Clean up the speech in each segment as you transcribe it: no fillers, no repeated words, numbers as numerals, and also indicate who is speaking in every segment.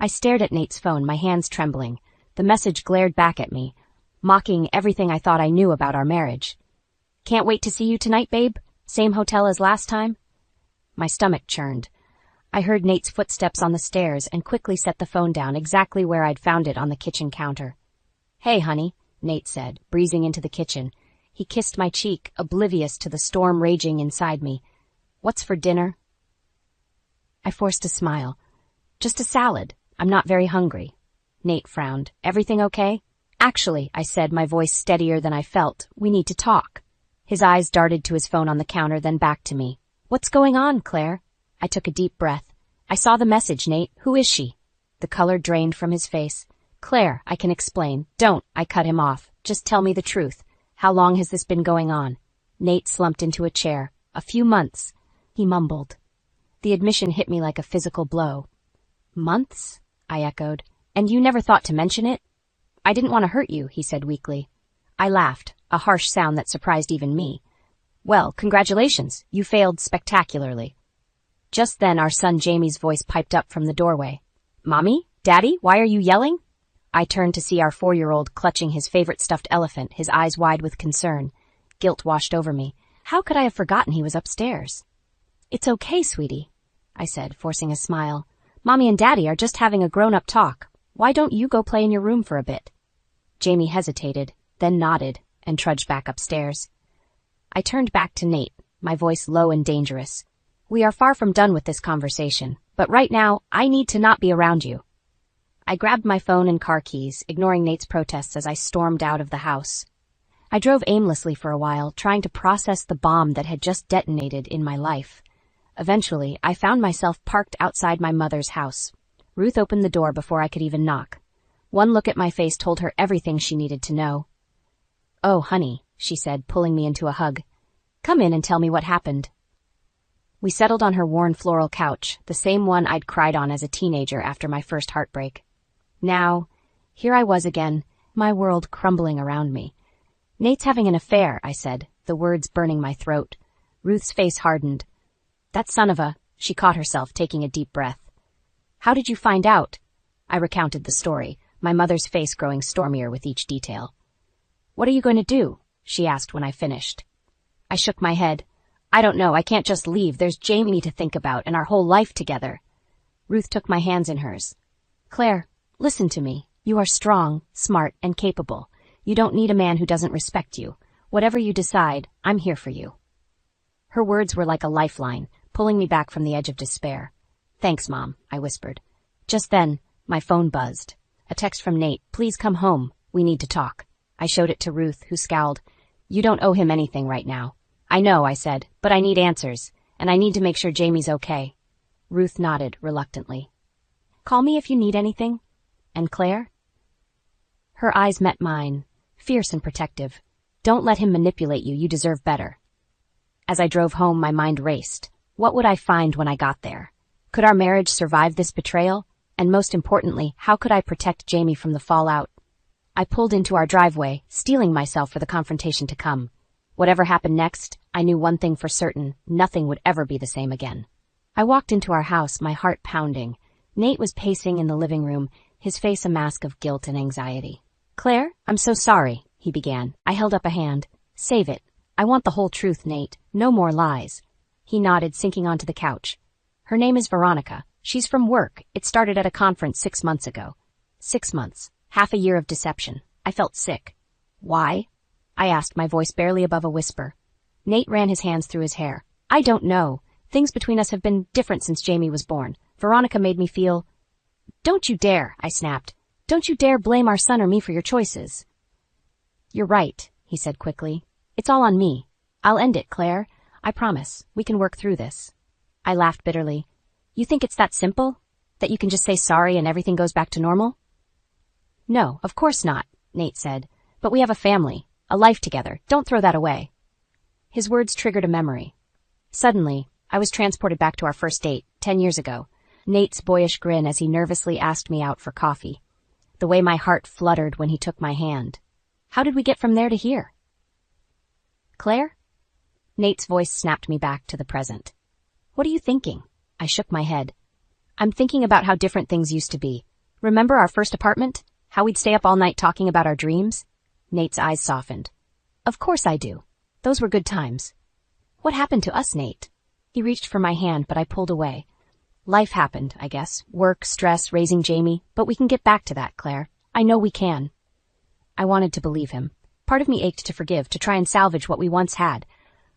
Speaker 1: I stared at Nate's phone, my hands trembling. The message glared back at me, mocking everything I thought I knew about our marriage. Can't wait to see you tonight, babe? Same hotel as last time? My stomach churned. I heard Nate's footsteps on the stairs and quickly set the phone down exactly where I'd found it on the kitchen counter. Hey, honey, Nate said, breezing into the kitchen. He kissed my cheek, oblivious to the storm raging inside me. What's for dinner? I forced a smile. Just a salad. I'm not very hungry. Nate frowned. Everything okay? Actually, I said, my voice steadier than I felt, we need to talk. His eyes darted to his phone on the counter, then back to me. What's going on, Claire? I took a deep breath. I saw the message, Nate. Who is she? The color drained from his face. Claire, I can explain. Don't, I cut him off. Just tell me the truth. How long has this been going on? Nate slumped into a chair. A few months, he mumbled. The admission hit me like a physical blow. Months? I echoed. And you never thought to mention it? I didn't want to hurt you, he said weakly. I laughed, a harsh sound that surprised even me. Well, congratulations. You failed spectacularly. Just then our son Jamie's voice piped up from the doorway. Mommy? Daddy? Why are you yelling? I turned to see our 4-year-old clutching his favorite stuffed elephant, his eyes wide with concern. Guilt washed over me. How could I have forgotten he was upstairs? It's okay, sweetie, I said, forcing a smile. Mommy and Daddy are just having a grown-up talk. Why don't you go play in your room for a bit? Jamie hesitated, then nodded, and trudged back upstairs. I turned back to Nate, my voice low and dangerous. We are far from done with this conversation, but right now, I need to not be around you. I grabbed my phone and car keys, ignoring Nate's protests as I stormed out of the house. I drove aimlessly for a while, trying to process the bomb that had just detonated in my life. Eventually, I found myself parked outside my mother's house. Ruth opened the door before I could even knock. One look at my face told her everything she needed to know. Oh, honey, she said, pulling me into a hug. Come in and tell me what happened. We settled on her worn floral couch, the same one I'd cried on as a teenager after my first heartbreak. Now, here I was again, my world crumbling around me. Nate's having an affair, I said, the words burning my throat. Ruth's face hardened. That son of a... She caught herself, taking a deep breath. How did you find out? I recounted the story, my mother's face growing stormier with each detail. What are you going to do? She asked when I finished. I shook my head. I don't know, I can't just leave. There's Jamie to think about and our whole life together. Ruth took my hands in hers. Claire, listen to me. You are strong, smart, and capable. You don't need a man who doesn't respect you. Whatever you decide, I'm here for you. Her words were like a lifeline, pulling me back from the edge of despair. Thanks, Mom, I whispered. Just then, my phone buzzed. A text from Nate. Please come home. We need to talk. I showed it to Ruth, who scowled. You don't owe him anything right now. I know, I said, but I need answers, and I need to make sure Jamie's okay. Ruth nodded reluctantly. Call me if you need anything. And Claire? Her eyes met mine, fierce and protective. Don't let him manipulate you. You deserve better. As I drove home, my mind raced. What would I find when I got there? Could our marriage survive this betrayal? And most importantly, how could I protect Jamie from the fallout? I pulled into our driveway, steeling myself for the confrontation to come. Whatever happened next, I knew one thing for certain, nothing would ever be the same again. I walked into our house, my heart pounding. Nate was pacing in the living room, his face a mask of guilt and anxiety. Claire, I'm so sorry, he began. I held up a hand. Save it. I want the whole truth, Nate. No more lies. He nodded, sinking onto the couch. Her name is Veronica. She's from work. It started at a conference 6 months ago. 6 months. Half a year of deception. I felt sick. Why? I asked, my voice barely above a whisper. Nate ran his hands through his hair. I don't know. Things between us have been different since Jamie was born. Veronica made me feel... Don't you dare, I snapped. Don't you dare blame our son or me for your choices. You're right, he said quickly. It's all on me. I'll end it, Claire. I promise. We can work through this. I laughed bitterly. You think it's that simple? That you can just say sorry and everything goes back to normal? No, of course not, Nate said. But we have a family, a life together. Don't throw that away. His words triggered a memory. Suddenly, I was transported back to our first date, 10 years ago. Nate's boyish grin as he nervously asked me out for coffee. The way my heart fluttered when he took my hand. How did we get from there to here? Claire? Nate's voice snapped me back to the present. What are you thinking? I shook my head. I'm thinking about how different things used to be. Remember our first apartment? How we'd stay up all night talking about our dreams? Nate's eyes softened. Of course I do. Those were good times. What happened to us, Nate? He reached for my hand, but I pulled away. Life happened, I guess. Work, stress, raising Jamie. But we can get back to that, Claire. I know we can. I wanted to believe him. Part of me ached to forgive, to try and salvage what we once had.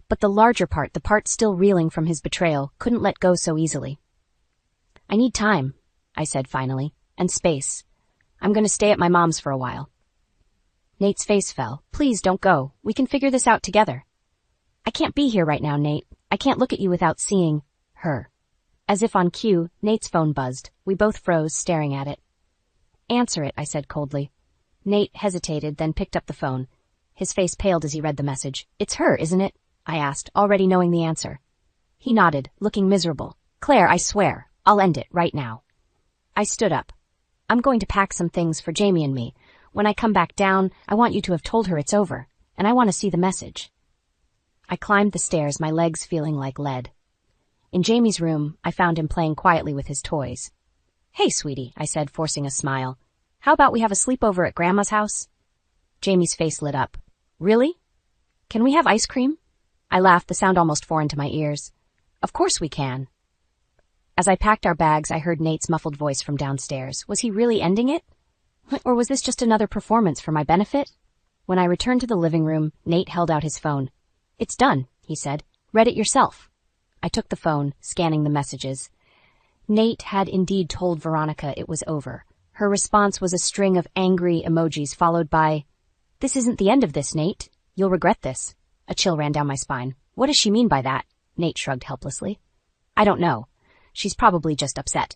Speaker 1: But the larger part, the part still reeling from his betrayal, couldn't let go so easily. I need time, I said finally, and space. I'm going to stay at my mom's for a while. Nate's face fell. Please don't go. We can figure this out together. I can't be here right now, Nate. I can't look at you without seeing her. As if on cue, Nate's phone buzzed. We both froze, staring at it. Answer it, I said coldly. Nate hesitated, then picked up the phone. His face paled as he read the message. It's her, isn't it? I asked, already knowing the answer. He nodded, looking miserable. Claire, I swear, I'll end it right now. I stood up. I'm going to pack some things for Jamie and me. When I come back down, I want you to have told her it's over, and I want to see the message. I climbed the stairs, my legs feeling like lead. In Jamie's room, I found him playing quietly with his toys. Hey, sweetie, I said, forcing a smile. How about we have a sleepover at Grandma's house? Jamie's face lit up. Really? Can we have ice cream? I laughed, the sound almost foreign to my ears. Of course we can. As I packed our bags, I heard Nate's muffled voice from downstairs. Was he really ending it? Or was this just another performance for my benefit? When I returned to the living room, Nate held out his phone. It's done, he said. Read it yourself. I took the phone, scanning the messages. Nate had indeed told Veronica it was over. Her response was a string of angry emojis followed by, This isn't the end of this, Nate. You'll regret this. A chill ran down my spine. What does she mean by that? Nate shrugged helplessly. I don't know. She's probably just upset.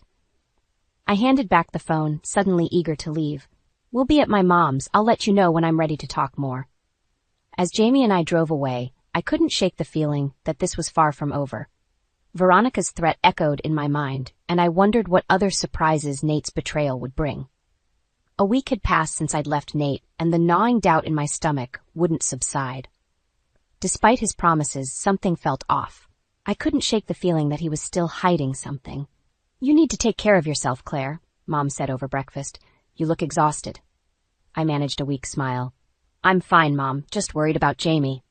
Speaker 1: I handed back the phone, suddenly eager to leave. We'll be at my mom's. I'll let you know when I'm ready to talk more. As Jamie and I drove away, I couldn't shake the feeling that this was far from over. Veronica's threat echoed in my mind, and I wondered what other surprises Nate's betrayal would bring. A week had passed since I'd left Nate, and the gnawing doubt in my stomach wouldn't subside. Despite his promises, something felt off. I couldn't shake the feeling that he was still hiding something. You need to take care of yourself, Claire, Mom said over breakfast. You look exhausted. I managed a weak smile. I'm fine, Mom, just worried about Jamie.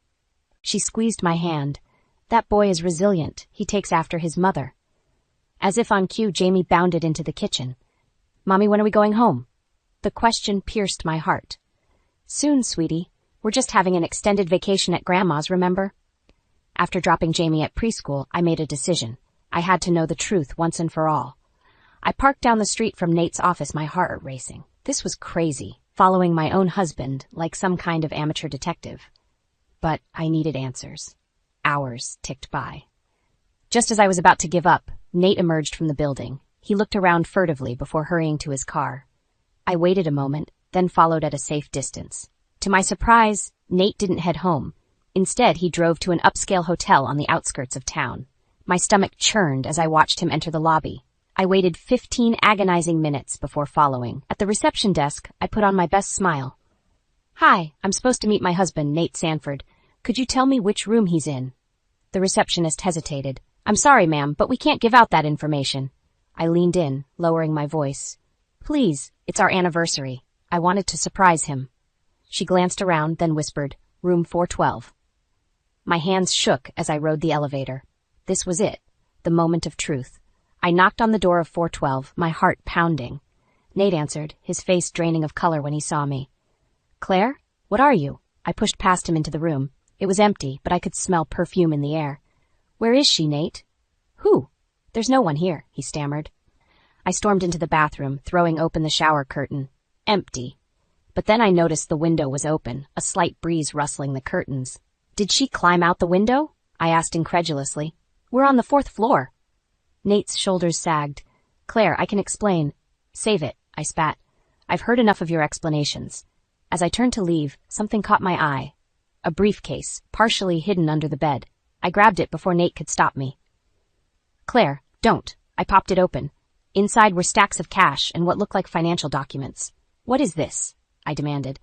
Speaker 1: She squeezed my hand. That boy is resilient. He takes after his mother. As if on cue, Jamie bounded into the kitchen. Mommy, when are we going home? The question pierced my heart. Soon, sweetie. We're just having an extended vacation at Grandma's, remember? After dropping Jamie at preschool, I made a decision. I had to know the truth once and for all. I parked down the street from Nate's office, my heart racing. This was crazy, following my own husband like some kind of amateur detective. But I needed answers. Hours ticked by. Just as I was about to give up, Nate emerged from the building. He looked around furtively before hurrying to his car. I waited a moment, then followed at a safe distance. To my surprise, Nate didn't head home. Instead, he drove to an upscale hotel on the outskirts of town. My stomach churned as I watched him enter the lobby. I waited 15 agonizing minutes before following. At the reception desk, I put on my best smile. Hi, I'm supposed to meet my husband, Nate Sanford. Could you tell me which room he's in? The receptionist hesitated. I'm sorry, ma'am, but we can't give out that information. I leaned in, lowering my voice. Please, it's our anniversary. I wanted to surprise him. She glanced around, then whispered, Room 412. My hands shook as I rode the elevator. This was it, the moment of truth. I knocked on the door of 412, my heart pounding. Nate answered, his face draining of color when he saw me. Claire, what are you? I pushed past him into the room. It was empty, but I could smell perfume in the air. Where is she, Nate? Who? There's no one here, he stammered. I stormed into the bathroom, throwing open the shower curtain. Empty. But then I noticed the window was open, a slight breeze rustling the curtains. Did she climb out the window? I asked incredulously. We're on the 4th floor. Nate's shoulders sagged. Claire, I can explain. Save it, I spat. I've heard enough of your explanations. As I turned to leave, something caught my eye. A briefcase, partially hidden under the bed. I grabbed it before Nate could stop me. Claire, don't. I popped it open. Inside were stacks of cash and what looked like financial documents. What is this? I demanded.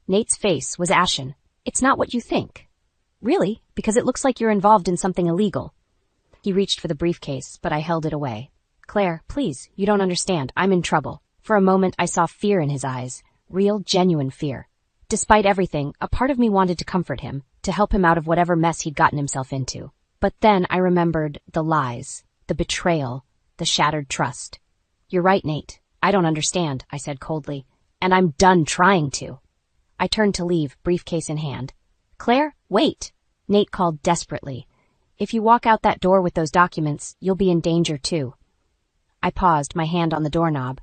Speaker 1: Nate's face was ashen. It's not what you think. Really? Because it looks like you're involved in something illegal. He reached for the briefcase, but I held it away. Claire, please, you don't understand. I'm in trouble. For a moment I saw fear in his eyes, real, genuine fear. Despite everything, a part of me wanted to comfort him, to help him out of whatever mess he'd gotten himself into. But then I remembered the lies, the betrayal, the shattered trust. "You're right, Nate. I don't understand," I said coldly, "and I'm done trying to." I turned to leave, briefcase in hand. "Claire, wait!" Nate called desperately. "If you walk out that door with those documents, you'll be in danger too." I paused, my hand on the doorknob.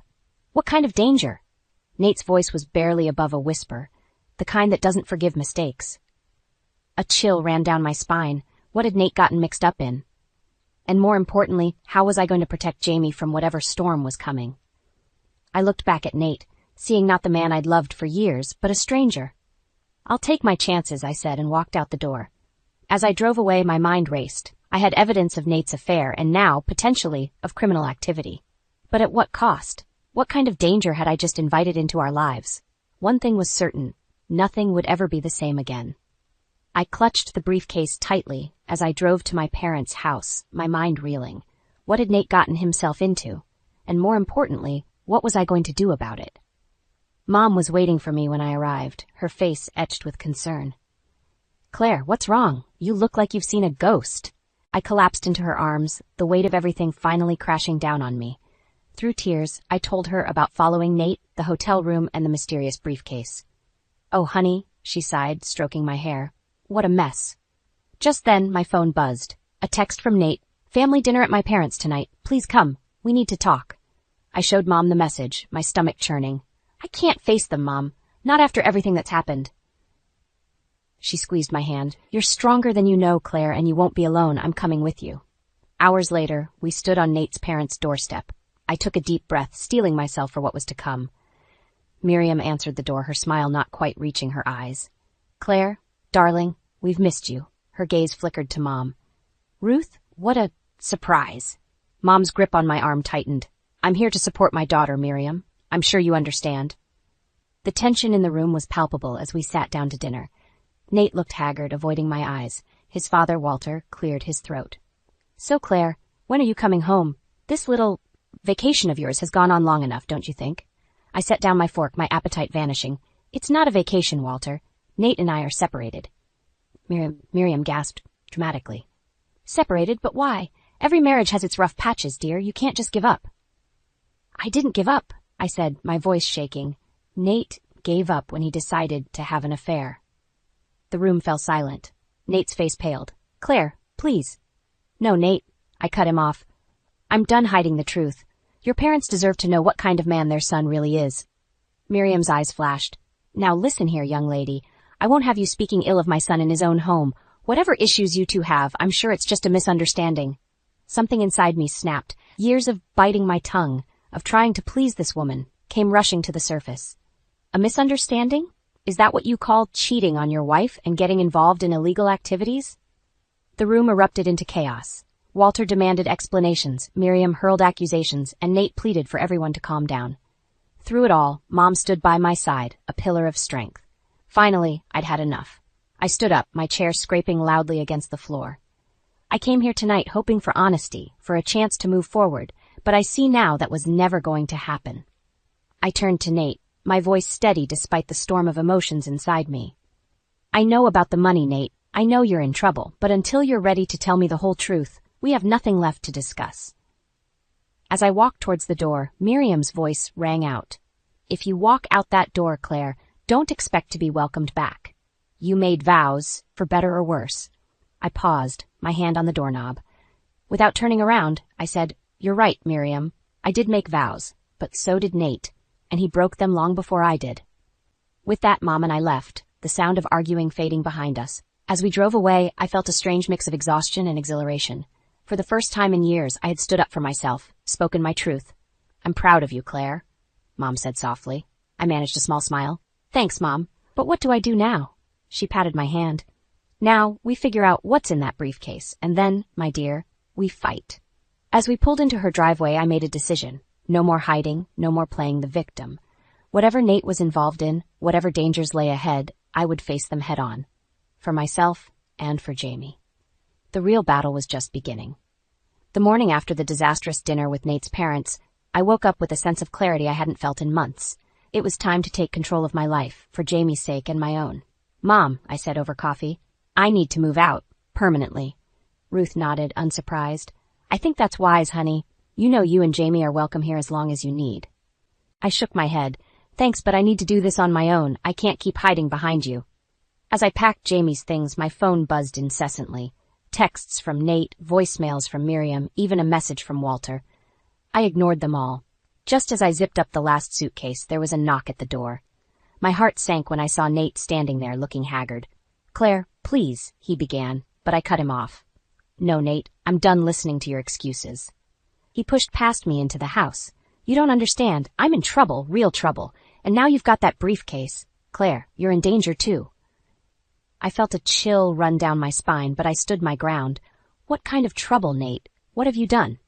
Speaker 1: "What kind of danger?" Nate's voice was barely above a whisper, the kind that doesn't forgive mistakes. A chill ran down my spine. What had Nate gotten mixed up in? And more importantly, how was I going to protect Jamie from whatever storm was coming? I looked back at Nate, seeing not the man I'd loved for years, but a stranger. "I'll take my chances," I said, and walked out the door. As I drove away, my mind raced. I had evidence of Nate's affair, and now, potentially, of criminal activity. But at what cost? What kind of danger had I just invited into our lives? One thing was certain. Nothing would ever be the same again. I clutched the briefcase tightly as I drove to my parents' house, my mind reeling. What had Nate gotten himself into? And more importantly, what was I going to do about it? Mom was waiting for me when I arrived, her face etched with concern. "Claire, what's wrong? You look like you've seen a ghost." I collapsed into her arms, the weight of everything finally crashing down on me. Through tears, I told her about following Nate, the hotel room, and the mysterious briefcase. "Oh, honey," she sighed, stroking my hair. "What a mess." Just then, my phone buzzed. A text from Nate. "Family dinner at my parents' tonight. Please come. We need to talk." I showed Mom the message, my stomach churning. "I can't face them, Mom. Not after everything that's happened." She squeezed my hand. "You're stronger than you know, Claire, and you won't be alone. I'm coming with you." Hours later, we stood on Nate's parents' doorstep. I took a deep breath, steeling myself for what was to come. Miriam answered the door, her smile not quite reaching her eyes. "Claire, darling, we've missed you." Her gaze flickered to Mom. "Ruth, what a surprise." Mom's grip on my arm tightened. "I'm here to support my daughter, Miriam. I'm sure you understand." The tension in the room was palpable as we sat down to dinner. Nate looked haggard, avoiding my eyes. His father, Walter, cleared his throat. "So, Claire, when are you coming home? This little vacation of yours has gone on long enough, don't you think?" I set down my fork, my appetite vanishing. "It's not a vacation, Walter. Nate and I are separated." Miriam gasped dramatically. "Separated? But why? Every marriage has its rough patches, dear. You can't just give up." "I didn't give up," I said, my voice shaking. "Nate gave up when he decided to have an affair." The room fell silent. Nate's face paled. "Claire, please." "No, Nate." I cut him off. "I'm done hiding the truth. Your parents deserve to know what kind of man their son really is." Miriam's eyes flashed. "Now listen here, young lady. I won't have you speaking ill of my son in his own home. Whatever issues you two have, I'm sure it's just a misunderstanding." Something inside me snapped. Years of biting my tongue, of trying to please this woman, came rushing to the surface. "A misunderstanding? Is that what you call cheating on your wife and getting involved in illegal activities?" The room erupted into chaos. Walter demanded explanations, Miriam hurled accusations, and Nate pleaded for everyone to calm down. Through it all, Mom stood by my side, a pillar of strength. Finally, I'd had enough. I stood up, my chair scraping loudly against the floor. "I came here tonight hoping for honesty, for a chance to move forward, but I see now that was never going to happen." I turned to Nate, my voice steady despite the storm of emotions inside me. "I know about the money, Nate. I know you're in trouble, but until you're ready to tell me the whole truth, we have nothing left to discuss." As I walked towards the door, Miriam's voice rang out. "If you walk out that door, Claire, don't expect to be welcomed back. You made vows, for better or worse." I paused, my hand on the doorknob. Without turning around, I said, "You're right, Miriam. I did make vows, but so did Nate, and he broke them long before I did." With that, Mom and I left, the sound of arguing fading behind us. As we drove away, I felt a strange mix of exhaustion and exhilaration. For the first time in years, I had stood up for myself, spoken my truth. "I'm proud of you, Claire," Mom said softly. I managed a small smile. "Thanks, Mom. But what do I do now?" She patted my hand. "Now, we figure out what's in that briefcase, and then, my dear, we fight." As we pulled into her driveway, I made a decision. No more hiding, no more playing the victim. Whatever Nate was involved in, whatever dangers lay ahead, I would face them head on. For myself and for Jamie. The real battle was just beginning. The morning after the disastrous dinner with Nate's parents, I woke up with a sense of clarity I hadn't felt in months. It was time to take control of my life, for Jamie's sake and my own. "Mom," I said over coffee, "I need to move out, permanently." Ruth nodded, unsurprised. "I think that's wise, honey. You know you and Jamie are welcome here as long as you need." I shook my head. "Thanks, but I need to do this on my own. I can't keep hiding behind you." As I packed Jamie's things, my phone buzzed incessantly. Texts from Nate, voicemails from Miriam, even a message from Walter. I ignored them all. Just as I zipped up the last suitcase, there was a knock at the door. My heart sank when I saw Nate standing there looking haggard. "Claire, please," he began, but I cut him off. "No, Nate, I'm done listening to your excuses." He pushed past me into the house. "You don't understand. I'm in trouble, real trouble. And now you've got that briefcase. Claire, you're in danger too." I felt a chill run down my spine, but I stood my ground. "What kind of trouble, Nate? What have you done?"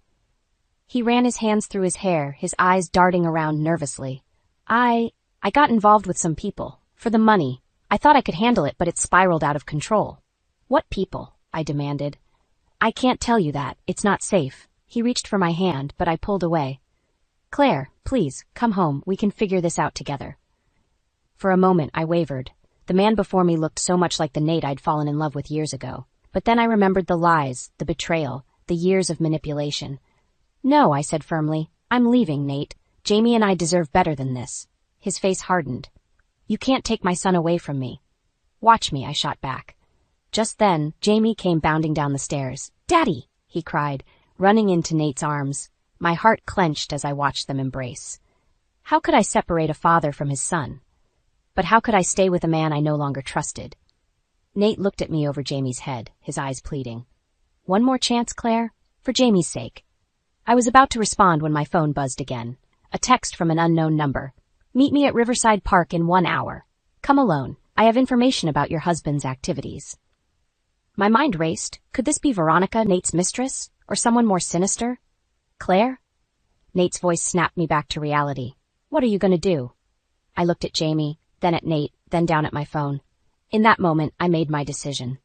Speaker 1: He ran his hands through his hair, his eyes darting around nervously. I got involved with some people. For the money. I thought I could handle it, but it spiraled out of control." "What people?" I demanded. "I can't tell you that. It's not safe." He reached for my hand, but I pulled away. "Claire, please, come home. We can figure this out together." For a moment, I wavered. The man before me looked so much like the Nate I'd fallen in love with years ago. But then I remembered the lies, the betrayal, the years of manipulation. "No," I said firmly. "I'm leaving, Nate. Jamie and I deserve better than this." His face hardened. "You can't take my son away from me." "Watch me," I shot back. Just then, Jamie came bounding down the stairs. "Daddy!" he cried, running into Nate's arms. My heart clenched as I watched them embrace. How could I separate a father from his son? But how could I stay with a man I no longer trusted? Nate looked at me over Jamie's head, his eyes pleading. "One more chance, Claire? For Jamie's sake." I was about to respond when my phone buzzed again. A text from an unknown number. "Meet me at Riverside Park in 1 hour. Come alone. I have information about your husband's activities." My mind raced. Could this be Veronica, Nate's mistress? Or someone more sinister? "Claire?" Nate's voice snapped me back to reality. "What are you going to do?" I looked at Jamie, then at Nate, then down at my phone. In that moment, I made my decision.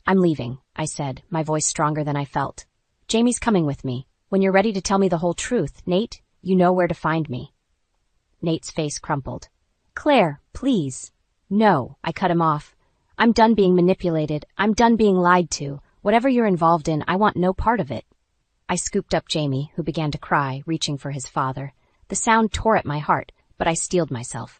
Speaker 1: "I'm leaving," I said, my voice stronger than I felt. "Jamie's coming with me. When you're ready to tell me the whole truth, Nate, you know where to find me." Nate's face crumpled. "Claire, please." "No," I cut him off. "I'm done being manipulated. I'm done being lied to. Whatever you're involved in, I want no part of it." I scooped up Jamie, who began to cry, reaching for his father. The sound tore at my heart, but I steeled myself.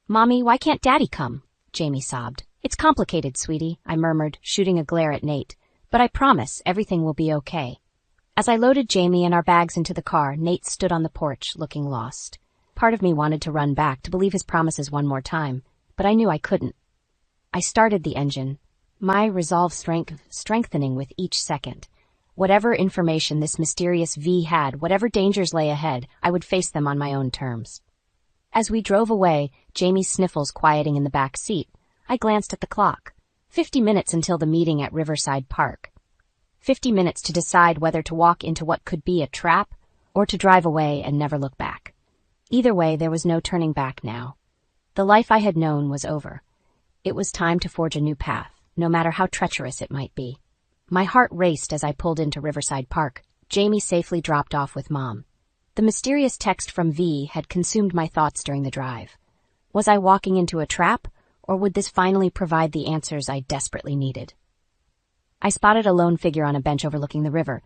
Speaker 1: "Mommy, why can't Daddy come?" Jamie sobbed. "It's complicated, sweetie," I murmured, shooting a glare at Nate. "But I promise everything will be okay." As I loaded Jamie and our bags into the car, Nate stood on the porch, looking lost. Part of me wanted to run back to believe his promises one more time, but I knew I couldn't. I started the engine, my resolve strengthening with each second. Whatever information this mysterious V had, whatever dangers lay ahead, I would face them on my own terms. As we drove away, Jamie's sniffles quieting in the back seat, I glanced at the clock. 50 minutes until the meeting at Riverside Park. 50 minutes to decide whether to walk into what could be a trap or to drive away and never look back. Either way, there was no turning back now. The life I had known was over. It was time to forge a new path, no matter how treacherous it might be. My heart raced as I pulled into Riverside Park. Jamie safely dropped off with Mom. The mysterious text from V had consumed my thoughts during the drive. Was I walking into a trap, or would this finally provide the answers I desperately needed? I spotted a lone figure on a bench overlooking the river.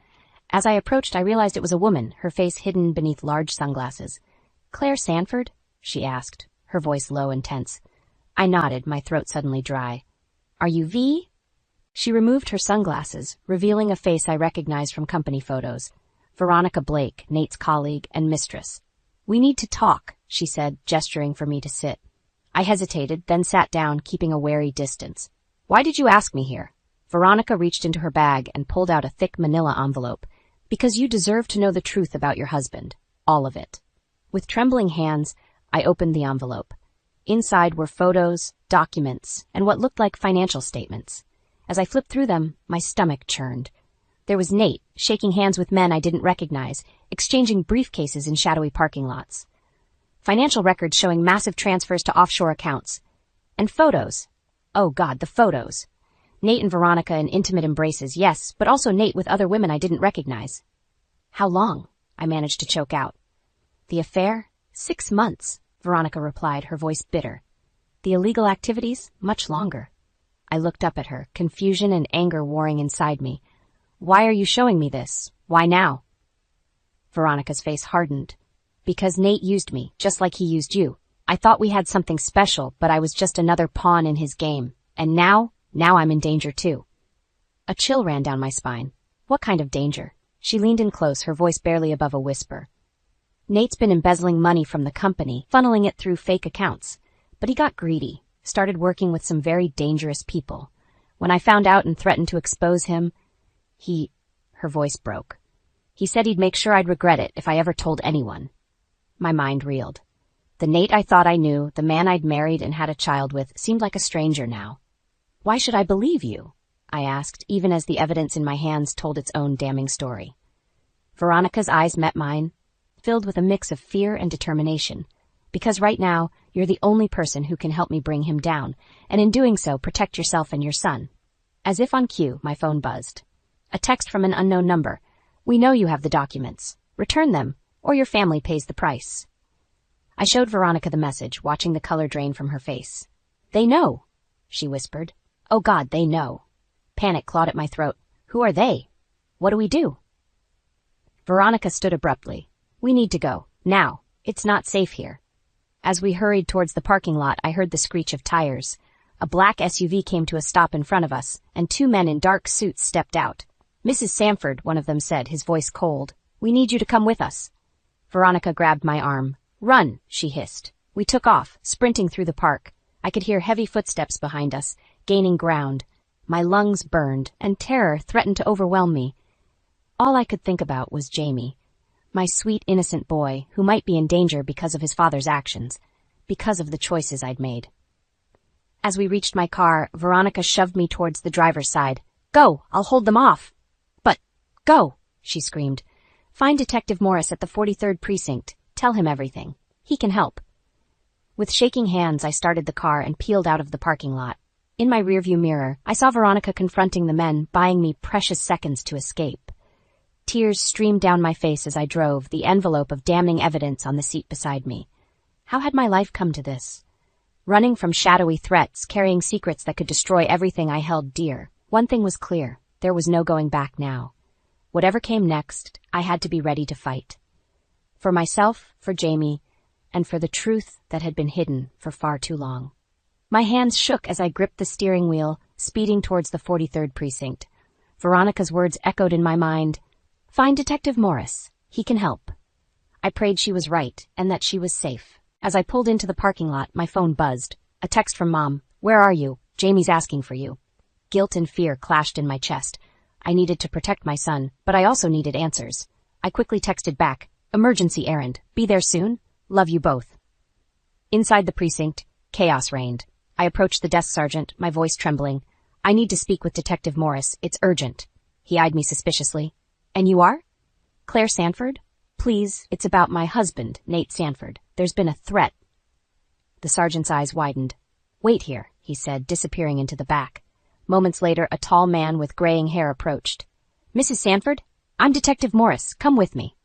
Speaker 1: As I approached, I realized it was a woman, her face hidden beneath large sunglasses. "Claire Sanford?" she asked, her voice low and tense. I nodded, my throat suddenly dry. "Are you V?" She removed her sunglasses, revealing a face I recognized from company photos. Veronica Blake, Nate's colleague and mistress. "We need to talk," she said, gesturing for me to sit. I hesitated, then sat down, keeping a wary distance. "Why did you ask me here?" Veronica reached into her bag and pulled out a thick manila envelope. "Because you deserve to know the truth about your husband. All of it." With trembling hands, I opened the envelope. Inside were photos, documents, and what looked like financial statements. As I flipped through them, my stomach churned. There was Nate, shaking hands with men I didn't recognize, exchanging briefcases in shadowy parking lots. Financial records showing massive transfers to offshore accounts. And photos. Oh God, the photos. Nate and Veronica in intimate embraces, yes, but also Nate with other women I didn't recognize. "How long?" I managed to choke out. The affair? 6 months, Veronica replied, her voice bitter. The illegal activities? Much longer. I looked up at her, confusion and anger warring inside me. Why are you showing me this? Why now? Veronica's face hardened. Because Nate used me, just like he used you. I thought we had something special, but I was just another pawn in his game. And now I'm in danger too. A chill ran down my spine. What kind of danger? She leaned in close, her voice barely above a whisper. Nate's been embezzling money from the company, funneling it through fake accounts. But he got greedy, started working with some very dangerous people. When I found out and threatened to expose him, her voice broke. He said he'd make sure I'd regret it if I ever told anyone. My mind reeled. The Nate I thought I knew, the man I'd married and had a child with, seemed like a stranger now. Why should I believe you? I asked, even as the evidence in my hands told its own damning story. Veronica's eyes met mine, filled with a mix of fear and determination. Because right now, you're the only person who can help me bring him down, and in doing so, protect yourself and your son. As if on cue, my phone buzzed. A text from an unknown number. We know you have the documents. Return them, or your family pays the price. I showed Veronica the message, watching the color drain from her face. They know, she whispered. Oh God, they know. Panic clawed at my throat. Who are they? What do we do? Veronica stood abruptly. We need to go. Now. It's not safe here. As we hurried towards the parking lot, I heard the screech of tires. A black SUV came to a stop in front of us, and 2 men in dark suits stepped out. Mrs. Sanford, one of them said, his voice cold. We need you to come with us. Veronica grabbed my arm. Run, she hissed. We took off, sprinting through the park. I could hear heavy footsteps behind us, gaining ground. My lungs burned, and terror threatened to overwhelm me. All I could think about was Jamie, my sweet, innocent boy, who might be in danger because of his father's actions, because of the choices I'd made. As we reached my car, Veronica shoved me towards the driver's side. Go, I'll hold them off. But, go, she screamed. Find Detective Morris at the 43rd Precinct. Tell him everything. He can help. With shaking hands, I started the car and peeled out of the parking lot. In my rearview mirror, I saw Veronica confronting the men, buying me precious seconds to escape. Tears streamed down my face as I drove, the envelope of damning evidence on the seat beside me. How had my life come to this? Running from shadowy threats, carrying secrets that could destroy everything I held dear. One thing was clear. There was no going back now. Whatever came next, I had to be ready to fight. For myself, for Jamie, and for the truth that had been hidden for far too long. My hands shook as I gripped the steering wheel, speeding towards the 43rd Precinct. Veronica's words echoed in my mind. Find Detective Morris. He can help. I prayed she was right, and that she was safe. As I pulled into the parking lot, my phone buzzed. A text from Mom. Where are you? Jamie's asking for you. Guilt and fear clashed in my chest. I needed to protect my son, but I also needed answers. I quickly texted back. Emergency errand. Be there soon. Love you both. Inside the precinct, chaos reigned. I approached the desk sergeant, my voice trembling. I need to speak with Detective Morris. It's urgent. He eyed me suspiciously. And you are? Claire Sanford? Please, it's about my husband, Nate Sanford. There's been a threat. The sergeant's eyes widened. Wait here, he said, disappearing into the back. Moments later, a tall man with graying hair approached. Mrs. Sanford? I'm Detective Morris. Come with me.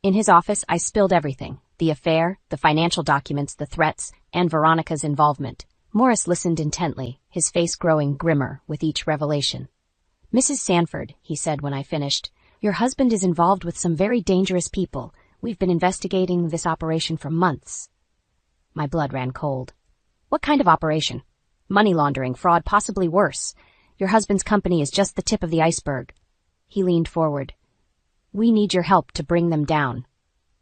Speaker 1: In his office, I spilled everything. The affair, the financial documents, the threats, and Veronica's involvement. Morris listened intently, his face growing grimmer with each revelation. Mrs. Sanford, he said when I finished, your husband is involved with some very dangerous people. We've been investigating this operation for months. My blood ran cold. What kind of operation? Money laundering, fraud, possibly worse. Your husband's company is just the tip of the iceberg. He leaned forward. We need your help to bring them down.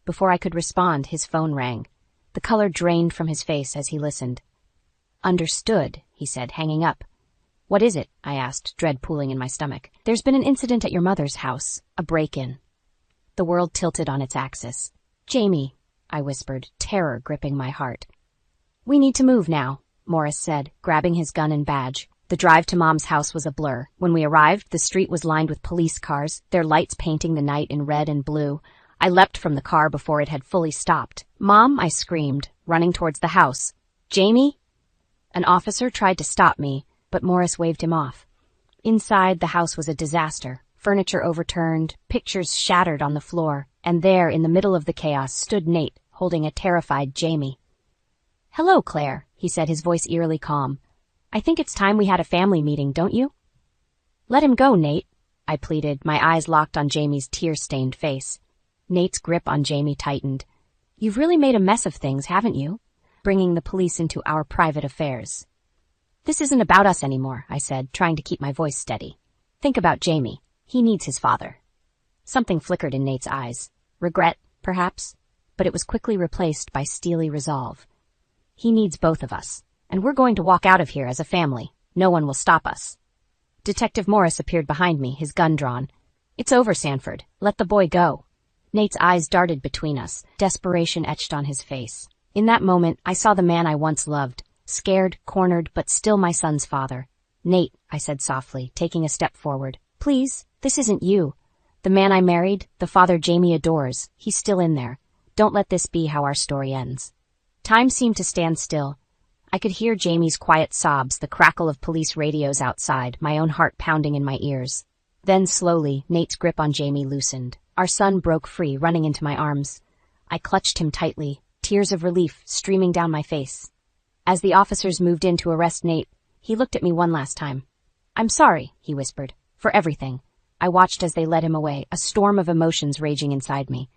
Speaker 1: Before I could respond, his phone rang. The color drained from his face as he listened. Understood, he said, hanging up. What is it? I asked, dread pooling in my stomach. There's been an incident at your mother's house, a break-in. The world tilted on its axis. Jamie, I whispered, terror gripping my heart. We need to move now, Morris said, grabbing his gun and badge. The drive to Mom's house was a blur. When we arrived, the street was lined with police cars, their lights painting the night in red and blue. I leapt from the car before it had fully stopped. Mom, I screamed, running towards the house. Jamie? An officer tried to stop me, but Morris waved him off. Inside, the house was a disaster. Furniture overturned, pictures shattered on the floor, and there, in the middle of the chaos, stood Nate, holding a terrified Jamie. "Hello, Claire," he said, his voice eerily calm. "I think it's time we had a family meeting, don't you?" "Let him go, Nate," I pleaded, my eyes locked on Jamie's tear-stained face. Nate's grip on Jamie tightened. "You've really made a mess of things, haven't you? Bringing the police into our private affairs." "This isn't about us anymore," I said, trying to keep my voice steady. "Think about Jamie. He needs his father." Something flickered in Nate's eyes. Regret, perhaps, but it was quickly replaced by steely resolve. "He needs both of us, and we're going to walk out of here as a family. No one will stop us." Detective Morris appeared behind me, his gun drawn. "It's over, Sanford. Let the boy go." Nate's eyes darted between us, desperation etched on his face. In that moment, I saw the man I once loved, scared, cornered, but still my son's father. "Nate," I said softly, taking a step forward. "Please, this isn't you. The man I married, the father Jamie adores, he's still in there. Don't let this be how our story ends." Time seemed to stand still. I could hear Jamie's quiet sobs, the crackle of police radios outside, my own heart pounding in my ears. Then slowly, Nate's grip on Jamie loosened. Our son broke free, running into my arms. I clutched him tightly, tears of relief streaming down my face. As the officers moved in to arrest Nate, he looked at me one last time. "I'm sorry," he whispered, "for everything." I watched as they led him away, a storm of emotions raging inside me.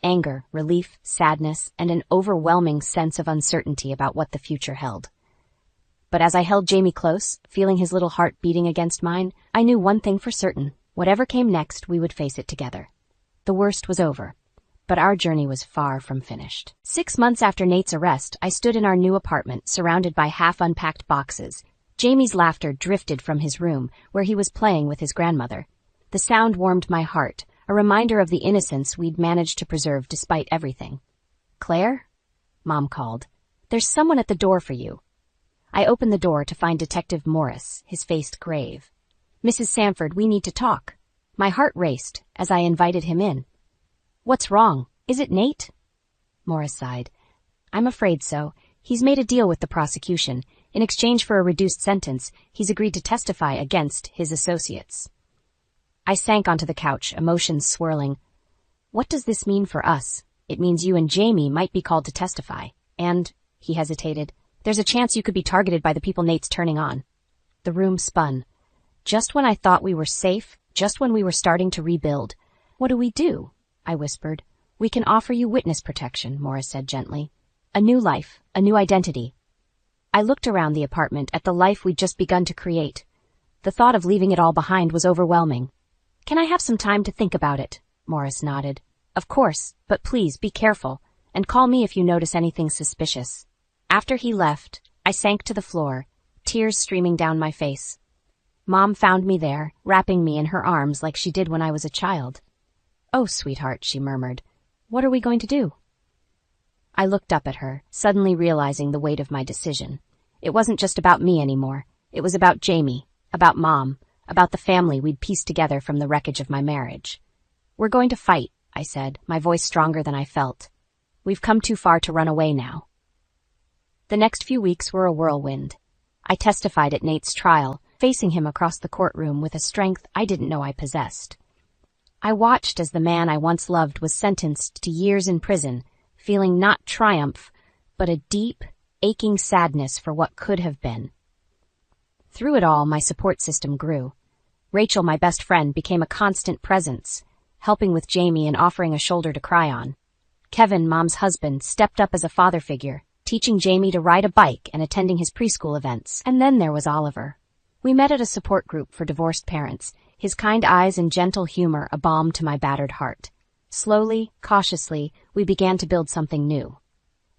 Speaker 1: Anger, relief, sadness, and an overwhelming sense of uncertainty about what the future held. But as I held Jamie close, feeling his little heart beating against mine, I knew one thing for certain. Whatever came next, we would face it together. The worst was over, but our journey was far from finished. 6 months after Nate's arrest, I stood in our new apartment, surrounded by half-unpacked boxes. Jamie's laughter drifted from his room, where he was playing with his grandmother. The sound warmed my heart, a reminder of the innocence we'd managed to preserve despite everything. "Claire?" Mom called. "There's someone at the door for you." I opened the door to find Detective Morris, his face grave. "Mrs. Sanford, we need to talk." My heart raced as I invited him in. "What's wrong? Is it Nate?" Morris sighed. "I'm afraid so. He's made a deal with the prosecution. In exchange for a reduced sentence, he's agreed to testify against his associates." I sank onto the couch, emotions swirling. "What does this mean for us?" "It means you and Jamie might be called to testify. And," he hesitated, "there's a chance you could be targeted by the people Nate's turning on." The room spun. Just when I thought we were safe, just when we were starting to rebuild. "What do we do?" I whispered. "We can offer you witness protection," Morris said gently. "A new life, a new identity." I looked around the apartment at the life we'd just begun to create. The thought of leaving it all behind was overwhelming. "Can I have some time to think about it?" Morris nodded. "Of course, but please be careful, and call me if you notice anything suspicious." After he left, I sank to the floor, tears streaming down my face. Mom found me there, wrapping me in her arms like she did when I was a child. "Oh, sweetheart," she murmured. "What are we going to do?" I looked up at her, suddenly realizing the weight of my decision. It wasn't just about me anymore. It was about Jamie, about Mom, about the family we'd pieced together from the wreckage of my marriage. "We're going to fight," I said, my voice stronger than I felt. "We've come too far to run away now." The next few weeks were a whirlwind. I testified at Nate's trial, facing him across the courtroom with a strength I didn't know I possessed. I watched as the man I once loved was sentenced to years in prison, feeling not triumph, but a deep, aching sadness for what could have been. Through it all, my support system grew. Rachel, my best friend, became a constant presence, helping with Jamie and offering a shoulder to cry on. Kevin, Mom's husband, stepped up as a father figure, teaching Jamie to ride a bike and attending his preschool events. And then there was Oliver. We met at a support group for divorced parents, his kind eyes and gentle humor a balm to my battered heart. Slowly, cautiously, we began to build something new.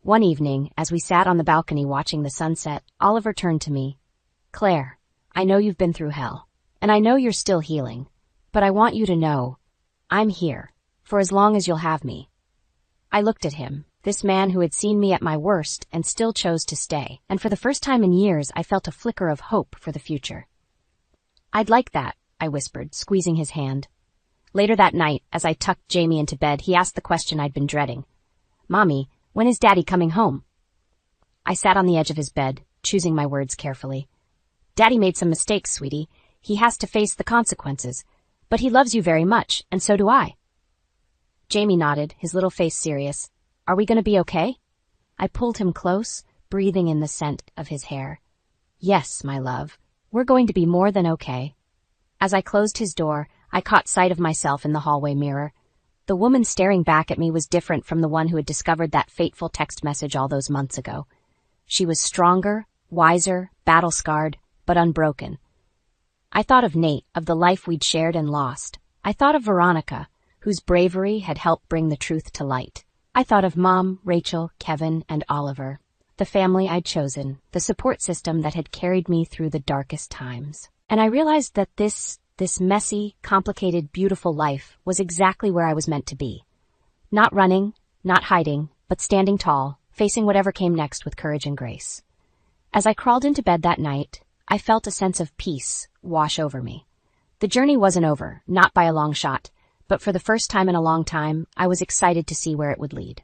Speaker 1: One evening, as we sat on the balcony watching the sunset, Oliver turned to me. "Claire, I know you've been through hell, and I know you're still healing, but I want you to know, I'm here, for as long as you'll have me." I looked at him, this man who had seen me at my worst and still chose to stay, and for the first time in years I felt a flicker of hope for the future. "I'd like that," I whispered, squeezing his hand. Later that night, as I tucked Jamie into bed, he asked the question I'd been dreading. "Mommy, when is Daddy coming home?" I sat on the edge of his bed, choosing my words carefully. "Daddy made some mistakes, sweetie. He has to face the consequences. But he loves you very much, and so do I. Jamie nodded, his little face serious. Are we going to be okay? I pulled him close, breathing in the scent of his hair. Yes, my love, we're going to be more than okay. As I closed his door, I caught sight of myself in the hallway mirror. The woman staring back at me was different from the one who had discovered that fateful text message all those months ago. She was stronger, wiser, battle-scarred, but unbroken. I thought of Nate, of the life we'd shared and lost. I thought of Veronica, whose bravery had helped bring the truth to light. I thought of Mom, Rachel, Kevin, and Oliver, the family I'd chosen, the support system that had carried me through the darkest times. And I realized that this messy, complicated, beautiful life was exactly where I was meant to be. Not running, not hiding, but standing tall, facing whatever came next with courage and grace. As I crawled into bed that night, I felt a sense of peace wash over me. The journey wasn't over, not by a long shot, but for the first time in a long time, I was excited to see where it would lead.